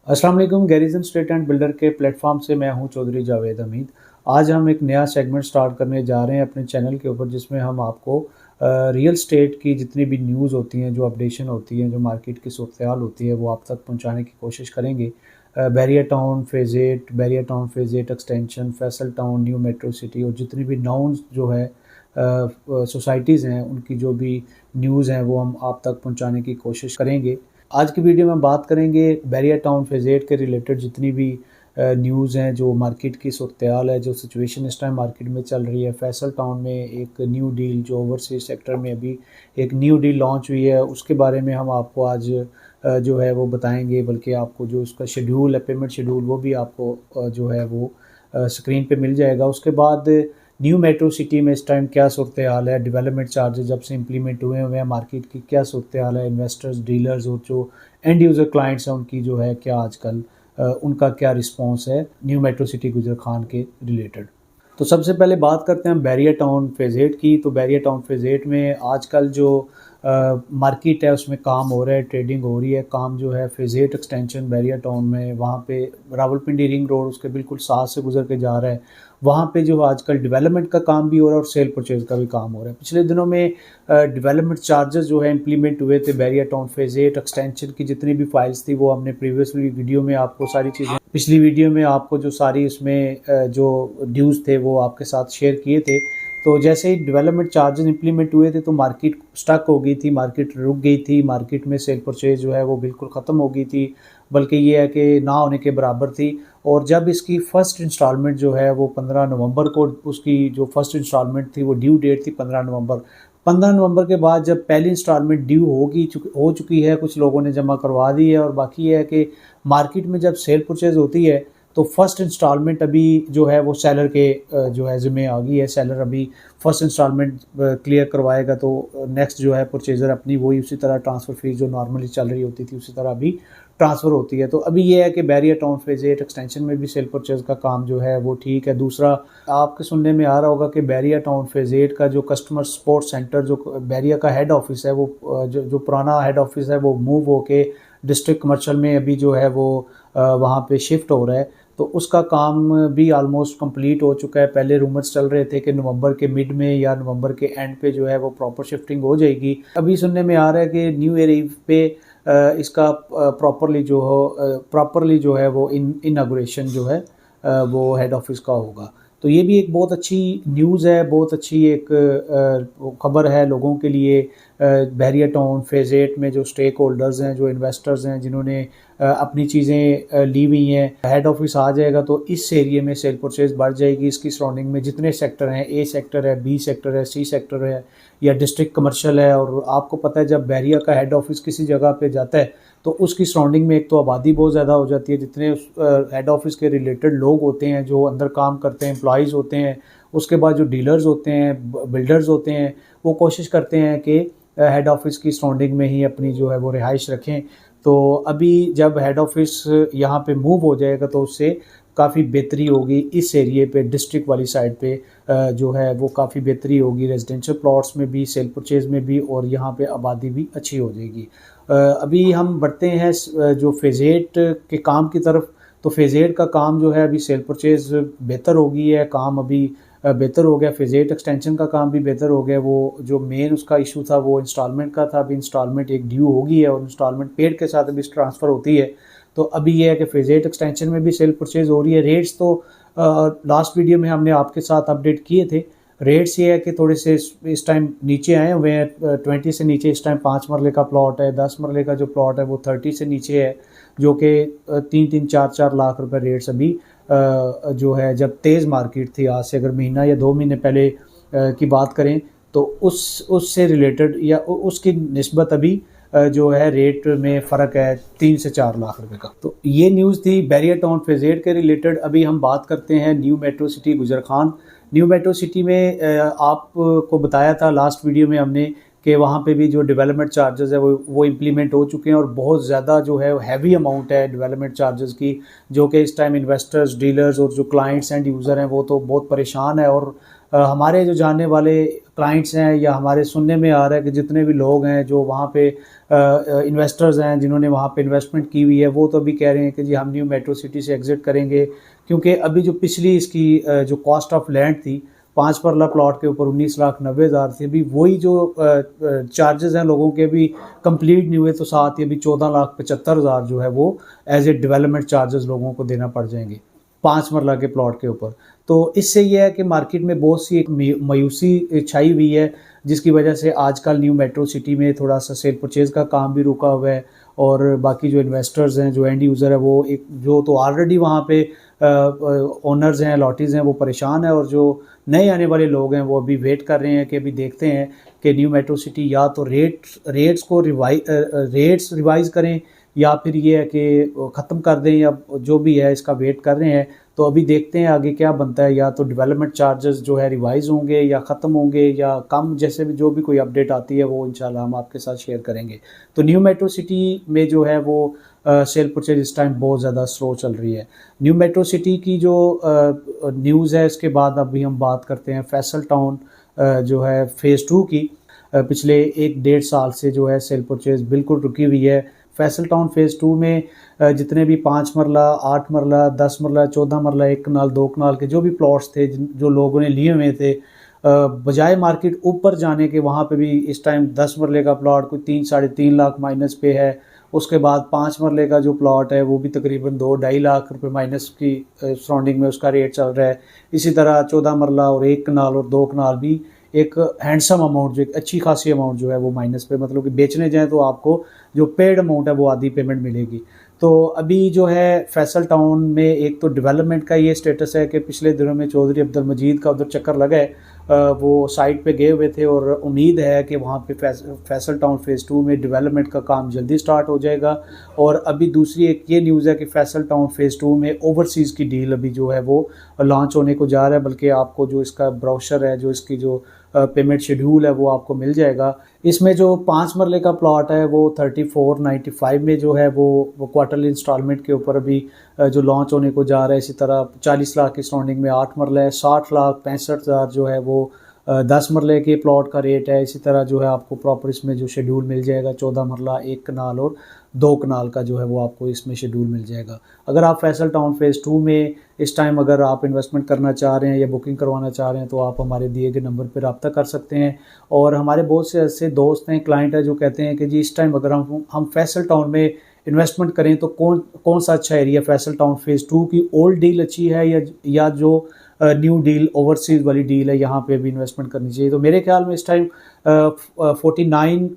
अस्सलाम वालेकुम। Garrison state and builder के प्लेटफॉर्म से मैं हूं चौधरी जावेद हमीद। आज हम एक नया सेगमेंट स्टार्ट करने जा रहे हैं अपने चैनल के ऊपर, जिसमें हम आपको रियल स्टेट की जितनी भी न्यूज़ होती हैं, जो अपडेशन होती हैं, जो मार्केट की सूरत-ए-हाल होती है, वो आप तक पहुंचाने की कोशिश करेंगे। Bahria town phase 8, Bahria town phase 8 extension, Faisal town, new metro city और जितनी भी नाउन्स जो है सोसाइटीज़ हैं, उनकी जो भी न्यूज़ हैं वो हम आप तक पहुंचाने की कोशिश करेंगे। आज की वीडियो में हम बात करेंगे बैरिया टाउन फ़ेज़ 8 के रिलेटेड जितनी भी न्यूज़ हैं, जो मार्केट की सूरत-ए-हाल है, जो सिचुएशन इस टाइम मार्केट में चल रही है। फैसल टाउन में एक न्यू डील, जो ओवरसीज़ सेक्टर में अभी एक न्यू डील लॉन्च हुई है, उसके बारे में हम आपको आज जो है वो बताएंगे। बल्कि आपको जो उसका शेड्यूल है, पेमेंट शेड्यूल, वो भी आपको जो है वो स्क्रीन पे मिल जाएगा। उसके बाद न्यू मेट्रो सिटी में इस टाइम क्या सूरत-ए-हाल है, डेवलपमेंट चार्जेस जब से इम्प्लीमेंट हुए हैं, मार्केट की क्या सूरत-ए-हाल है, इन्वेस्टर्स, डीलर्स और जो एंड यूज़र क्लाइंट्स हैं, उनकी जो है क्या आजकल उनका क्या रिस्पॉन्स है न्यू मेट्रो सिटी गुजर खान के रिलेटेड। तो सबसे पहले बात करते हैं बैरिया टाउन फ़ेज़ 8 की। तो बैरिया टाउन फ़ेज़ 8 में आजकल जो मार्केट है उसमें काम हो रहा है, ट्रेडिंग हो रही है। काम जो है फ़ेज़ 8 एक्सटेंशन बैरिया टाउन में, वहाँ पे रावलपिंडी रिंग रोड उसके बिल्कुल साथ से गुजर के जा रहा है। वहाँ पे जो आजकल डेवलपमेंट का काम भी हो रहा है और सेल परचेज़ का भी काम हो रहा है। पिछले दिनों में डेवलपमेंट चार्जेस जो है इम्प्लीमेंट हुए थे बैरिया टाउन फ़ेज़ 8 एक्सटेंशन की। जितनी भी फाइल्स थी वो हमने प्रीवियसली वीडियो में आपको सारी चीज़ें, पिछली वीडियो में आपको जो सारी उसमें जो ड्यूज़ थे वो आपके साथ शेयर किए थे। तो जैसे ही डेवलपमेंट चार्जेस इंप्लीमेंट हुए थे तो मार्केट स्टक हो गई थी, मार्केट रुक गई थी, मार्केट में सेल परचेज जो है वो बिल्कुल ख़त्म हो गई थी, बल्कि ये है कि ना होने के बराबर थी। और जब इसकी फ़र्स्ट इंस्टॉलमेंट जो है वो 15 नवंबर को, उसकी जो फर्स्ट इंस्टॉलमेंट थी वो ड्यू डेट थी 15 नवंबर। 15 नवंबर के बाद जब पहली इंस्टॉलमेंट ड्यू हो चुकी है, कुछ लोगों ने जमा करवा दी है, और बाकी ये है कि मार्केट में जब सेल परचेज होती है तो फर्स्ट इंस्टॉलमेंट अभी जो है वो सेलर के जो है ज़िम्मे आ गई है। सेलर अभी फर्स्ट इंस्टॉलमेंट क्लियर करवाएगा तो नेक्स्ट जो है परचेज़र अपनी वही उसी तरह ट्रांसफ़र फ़ीस जो नॉर्मली चल रही होती थी उसी तरह अभी ट्रांसफ़र होती है। तो अभी ये है कि बैरिया टाउन फ़ेज़ 8 एक्सटेंशन में भी सेल परचेज़ का काम जो है वो ठीक है। दूसरा, आपके सुनने में आ रहा होगा कि बैरिया टाउन फ़ेज़ 8 का जो कस्टमर सपोर्ट सेंटर, जो बैरिया का हेड ऑफिस है, वो जो पुराना हेड ऑफिस है वो मूव होके डिस्ट्रिक्ट कमर्शियल में अभी जो है वो वहाँ पे शिफ्ट हो रहा है। तो उसका काम भी ऑलमोस्ट कंप्लीट हो चुका है। पहले रूमर्स चल रहे थे कि नवंबर के मिड में या नवंबर के एंड पे जो है वो प्रॉपर शिफ्टिंग हो जाएगी। अभी सुनने में आ रहा है कि न्यू ईयर ईव पे इसका प्रॉपरली जो है वो इनागुरेशन जो है वो हेड ऑफिस का होगा। तो ये भी एक बहुत अच्छी न्यूज़ है, बहुत अच्छी एक खबर है लोगों के लिए। बैरिया टाउन फ़ेज़ 8 में जो स्टेक होल्डर्स हैं, जो इन्वेस्टर्स हैं, जिन्होंने अपनी चीज़ें ली हुई हैं, हेड ऑफिस आ जाएगा तो इस एरिए में सेल परचेज़ बढ़ जाएगी। इसकी सराउंडिंग में जितने सेक्टर हैं, ए सेक्टर है, बी सेक्टर है, सी सेक्टर है या डिस्ट्रिक्ट कमर्शियल है, और आपको पता है जब बैरिया का हेड ऑफिस किसी जगह पे जाता है तो उसकी सराउंडिंग में एक तो आबादी बहुत ज़्यादा हो जाती है, जितने हेड ऑफिस के रिलेटेड लोग होते हैं जो अंदर काम करते हैं, एम्प्लॉइज़ होते हैं, उसके बाद जो डीलर्स होते हैं, बिल्डर्स होते हैं, वो कोशिश करते हैं कि हेड ऑफिस की सराउंडिंग में ही अपनी जो है वो रिहाइश रखें। तो अभी जब हेड ऑफिस यहाँ पे मूव हो जाएगा तो उससे काफ़ी बेहतरी होगी इस एरिए पे, डिस्ट्रिक्ट वाली साइड पे जो है वो काफ़ी बेहतरी होगी, रेजिडेंशियल प्लॉट्स में भी, सेल परचेज़ में भी, और यहाँ पे आबादी भी अच्छी हो जाएगी। अभी हम बढ़ते हैं जो फ़ेज़ 8 के काम की तरफ। तो फ़ेज़ 8 का काम जो है अभी सेल परचेज़ बेहतर हो गई है, काम अभी बेहतर हो गया। फ़ेज़ 8 एक्सटेंशन का काम भी बेहतर हो गया। वो जो मेन उसका इशू था वो इंस्टॉलमेंट का था। अभी इंस्टॉलमेंट एक ड्यू हो गई है और इंस्टॉलमेंट पेड के साथ अभी ट्रांसफ़र होती है। तो अभी ये है कि फ़ेज़ 8 एक्सटेंशन में भी सेल परचेज़ हो रही है। रेट्स तो लास्ट वीडियो में हमने आपके साथ अपडेट किए थे। रेट्स ये है कि थोड़े से इस टाइम नीचे आए हुए हैं, 20 से नीचे इस टाइम 5 मरले का प्लॉट है। 10 मरले का जो प्लॉट है वो 30 से नीचे है, जो कि 3-3, 4-4 लाख रुपए रेट्स अभी जो है, जब तेज़ मार्केट थी आज से अगर महीना या 2 महीने पहले की बात करें तो उससे रिलेटेड या उसकी निस्बत अभी जो है रेट में फ़र्क है 3 से 4 लाख रुपए का। तो ये न्यूज़ थी बैरिया टाउन फ़ेज़ 8 के रिलेटेड। अभी हम बात करते हैं न्यू मेट्रो सिटी गुजर खान। न्यू मेट्रो सिटी में आपको बताया था लास्ट वीडियो में हमने कि वहाँ पे भी जो डेवलपमेंट चार्जेस है वो इम्प्लीमेंट हो चुके हैं, और बहुत ज़्यादा जो है हैवी अमाउंट है डेवलपमेंट चार्जेस की, जो कि इस टाइम इन्वेस्टर्स, डीलर्स और जो क्लाइंट्स एंड यूज़र हैं वो तो बहुत परेशान है। और हमारे जो जानने वाले क्लाइंट्स हैं या हमारे सुनने में आ रहा है कि जितने भी लोग हैं जो वहाँ पे इन्वेस्टर्स हैं जिन्होंने वहाँ पे इन्वेस्टमेंट की हुई है, वो तो अभी कह रहे हैं कि जी हम न्यू मेट्रो सिटी से एग्ज़िट करेंगे, क्योंकि अभी जो पिछली इसकी जो कॉस्ट ऑफ लैंड थी 5 मरला प्लॉट के ऊपर 19,90,000 थी, अभी वही जो चार्जेस हैं लोगों के अभी कंप्लीट नहीं हुए, तो साथ ही अभी 14,75,000 जो है वो एज ए डेवलपमेंट चार्जेस लोगों को देना पड़ जाएंगे 5 मरला के प्लॉट के ऊपर। तो इससे यह है कि मार्केट में बहुत सी एक मायूसी छाई हुई है, जिसकी वजह से आजकल न्यू मेट्रो सिटी में थोड़ा सा सेल परचेज़ का काम भी रुका हुआ है, और बाकी जो इन्वेस्टर्स हैं, जो एंड यूज़र है, वो एक जो तो ऑलरेडी वहाँ पे ओनर्स हैं, लॉटीज़ हैं, वो परेशान है, और जो नए आने वाले लोग हैं वो अभी वेट कर रहे हैं कि अभी देखते हैं कि न्यू मेट्रो सिटी या तो रेट्स रिवाइज़ करें, या फिर ये है कि ख़त्म कर दें, या जो भी है इसका वेट कर रहे हैं। तो अभी देखते हैं आगे क्या बनता है, या तो डेवलपमेंट चार्जेस जो है रिवाइज़ होंगे या ख़त्म होंगे या कम, जैसे भी जो भी कोई अपडेट आती है वो इंशाल्लाह हम आपके साथ शेयर करेंगे। तो न्यू मेट्रो सिटी में जो है वो सेल परचेज इस टाइम बहुत ज़्यादा स्लो चल रही है। न्यू मेट्रो सिटी की जो न्यूज़ है, इसके बाद अभी हम बात करते हैं फैसल टाउन जो है फ़ेज़ 2 की। पिछले 1-1.5 साल से जो है सेल परचेज बिल्कुल रुकी हुई है। फैसल टाउन फ़ेज़ 2 में जितने भी 5 मरला, 8 मरला, 10 मरला, 14 मरला, 1 कनाल, 2 कनाल के जो भी प्लॉट्स थे जो लोगों ने लिए हुए थे, बजाय मार्केट ऊपर जाने के, वहाँ पे भी इस टाइम 10 मरले का प्लॉट कोई 3-3.5 लाख माइनस पे है। उसके बाद 5 मरले का जो प्लॉट है वो भी तकरीबन 2-2.5 लाख रुपए माइनस की सराउंडिंग में उसका रेट चल रहा है। इसी तरह 14 मरला और 1 कनाल और 2 कनाल भी एक हैंडसम अमाउंट, जो एक अच्छी खासी अमाउंट जो है वो माइनस पे, मतलब कि बेचने जाएँ तो आपको जो पेड अमाउंट है वो आधी पेमेंट मिलेगी। तो अभी जो है फैसल टाउन में एक तो डेवलपमेंट का ये स्टेटस है कि पिछले दिनों में चौधरी अब्दुल मजीद का उधर चक्कर लगा है, वो साइट पे गए हुए थे, और उम्मीद है कि वहाँ पे फैसल टाउन फ़ेज़ 2 में डेवलपमेंट का काम जल्दी स्टार्ट हो जाएगा। और अभी दूसरी एक ये न्यूज़ है कि फैसल टाउन फ़ेज़ 2 में ओवरसीज़ की डील अभी जो है वो लॉन्च होने को जा रहा है, बल्कि आपको जो इसका ब्रोशर है, जो इसकी जो पेमेंट शेड्यूल है वो आपको मिल जाएगा। इसमें जो 5 मरले का प्लॉट है वो 3495 में जो है वो क्वार्टरली इंस्टॉलमेंट के ऊपर अभी जो लॉन्च होने को जा रहा है। इसी तरह 40 लाख की सराउंडिंग में 8 मरला है, 60,65,000 जो है वो 10 मरले के प्लॉट का रेट है। इसी तरह जो है आपको प्रॉपर इसमें जो शेड्यूल मिल जाएगा 14 मरला, 1 कनाल और 2 कनाल का जो है वो आपको इसमें शेड्यूल मिल जाएगा। अगर आप फैसल टाउन फ़ेज़ 2 में इस टाइम अगर आप इन्वेस्टमेंट करना चाह रहे हैं या बुकिंग करवाना चाह रहे हैं, तो आप हमारे दिए गए नंबर पर रब्ता कर सकते हैं। और हमारे बहुत से ऐसे दोस्त हैं, क्लाइंट हैं, जो कहते हैं कि जी इस टाइम अगर हम फैसल टाउन में इन्वेस्टमेंट करें तो कौन सा अच्छा एरिया, फैसल टाउन फ़ेज़ 2 की ओल्ड डील अच्छी है या जो न्यू डील ओवरसीज़ वाली डील है, यहाँ पे भी इन्वेस्टमेंट करनी चाहिए। तो मेरे ख्याल में इस टाइम 49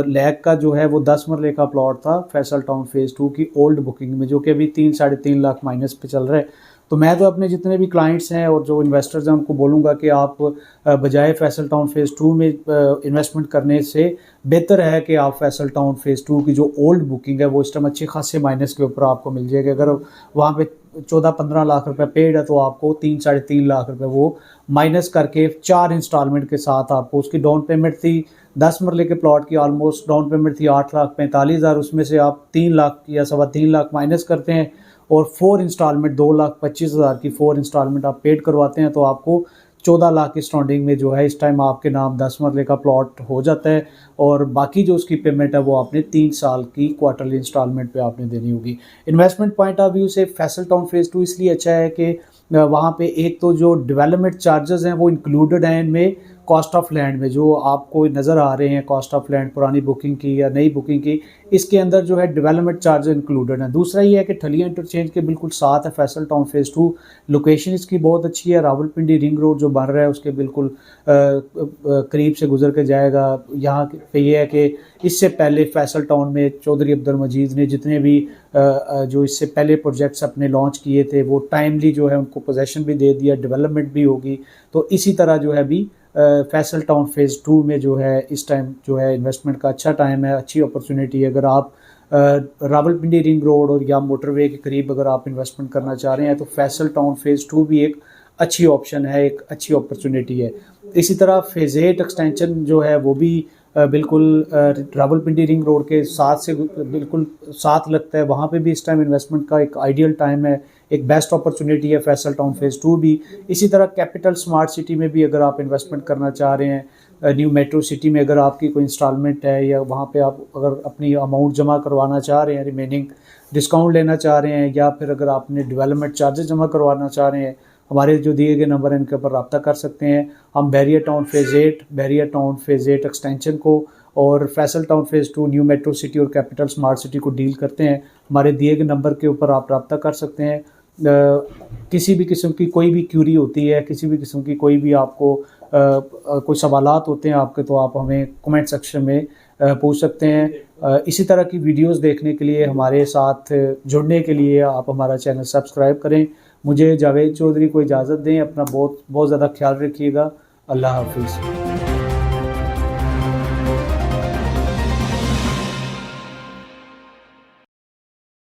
लाख का जो है वो 10 मरले का प्लॉट था फैसल टाउन फ़ेज़ 2 की ओल्ड बुकिंग में, जो कि अभी 3-3.5 लाख माइनस पे चल रहा है। तो मैं तो अपने जितने भी क्लाइंट्स हैं और जो इन्वेस्टर्स हैं उनको बोलूँगा कि आप बजाय फैसल टाउन फ़ेज़ 2 में इन्वेस्टमेंट करने से बेहतर है कि आप फैसल टाउन फ़ेज़ 2 की जो ओल्ड बुकिंग है वो इस टाइम अच्छे खासे माइनस के ऊपर आपको मिल जाएगी। अगर वहाँ पे 14-15 लाख रुपए पेड है, तो आपको 3-3.5 लाख रुपए वो माइनस करके 4 इंस्टॉलमेंट के साथ आपको, उसकी डाउन पेमेंट थी 10 मरले के प्लॉट की ऑलमोस्ट डाउन पेमेंट थी 8,45,000, उसमें से आप 3 लाख या 3.25 लाख माइनस करते हैं और 4 इंस्टॉलमेंट 2,25,000 की 4 इंस्टॉलमेंट आप पेड करवाते हैं, तो आपको 14 लाख की स्टॉन्डिंग में जो है इस टाइम आपके नाम 10 मरले का प्लॉट हो जाता है। और बाकी जो उसकी पेमेंट है वो आपने 3 साल की क्वार्टरली इंस्टॉलमेंट पे आपने देनी होगी। इन्वेस्टमेंट पॉइंट ऑफ व्यू से फैसल टाउन फ़ेज़ 2 इसलिए अच्छा है कि वहाँ पे एक तो जो डेवलपमेंट चार्जेस हैं वो इंक्लूडेड हैं इनमें, कॉस्ट ऑफ लैंड में जो आपको नज़र आ रहे हैं, कॉस्ट ऑफ लैंड पुरानी बुकिंग की या नई बुकिंग की, इसके अंदर जो है डेवलपमेंट चार्जेस इंक्लूडेड हैं। दूसरा ये है कि ठलिया इंटरचेंज के बिल्कुल साथ है फैसल टाउन फ़ेज़ 2। लोकेशन इसकी बहुत अच्छी है, रावलपिंडी रिंग रोड जो बन रहा है उसके बिल्कुल करीब से गुजर के जाएगा। यहाँ पे ये है कि इससे पहले फैसल टाउन में चौधरी अब्दुल मजीद ने जितने भी जो इससे पहले प्रोजेक्ट्स अपने लॉन्च किए थे वो टाइमली जो है उनको पोजेसन भी दे दिया, डेवलपमेंट भी होगी। तो इसी तरह जो है अभी फैसल टाउन फ़ेज़ 2 में जो है इस टाइम जो है इन्वेस्टमेंट का अच्छा टाइम है, अच्छी अपॉर्चुनिटी है। अगर आप रावलपिंडी रिंग रोड और या मोटरवे के करीब अगर आप इन्वेस्टमेंट करना चाह रहे हैं तो फैसल टाउन फ़ेज़ 2 भी एक अच्छी ऑप्शन है, एक अच्छी अपॉर्चुनिटी है। इसी तरह फ़ेज़ 8 एक्सटेंशन जो है वो भी बिल्कुल रावलपिंडी रिंग रोड के साथ से बिल्कुल साथ लगता है, वहाँ पे भी इस टाइम इन्वेस्टमेंट का एक आइडियल टाइम है। एक बेस्ट अपॉर्चुनिटी है फैसल टाउन फेज़ 2 भी। इसी तरह कैपिटल स्मार्ट सिटी में भी अगर आप इन्वेस्टमेंट करना चाह रहे हैं, न्यू मेट्रो सिटी में अगर आपकी कोई इंस्टॉलमेंट है या वहाँ पे आप अगर अपनी अमाउंट जमा करवाना चाह रहे हैं, रिमेनिंग डिस्काउंट लेना चाह रहे हैं, या फिर अगर आपने डेवलपमेंट चार्जेस जमा करवाना चाह रहे हैं, हमारे जो दिए गए नंबर हैं इनके ऊपर रब्ता कर सकते हैं। हम बैरियर टाउन फेज़ 8 एक्सटेंशन को और Faisal town phase 2 new metro city और कैपिटल स्मार्ट सिटी को डील करते हैं। हमारे दिए गए नंबर के ऊपर आप रब्ता कर सकते हैं। किसी भी किस्म की कोई भी क्यूरी होती है, किसी भी किस्म की कोई भी आपको कोई सवालात होते हैं आपके, तो आप हमें कमेंट सेक्शन में पूछ सकते हैं। इसी तरह की वीडियोस देखने के लिए, हमारे साथ जुड़ने के लिए आप हमारा चैनल सब्सक्राइब करें। मुझे जावेद चौधरी को इजाज़त दें। अपना बहुत ज़्यादा ख्याल रखिएगा। अल्लाह हाफिज़।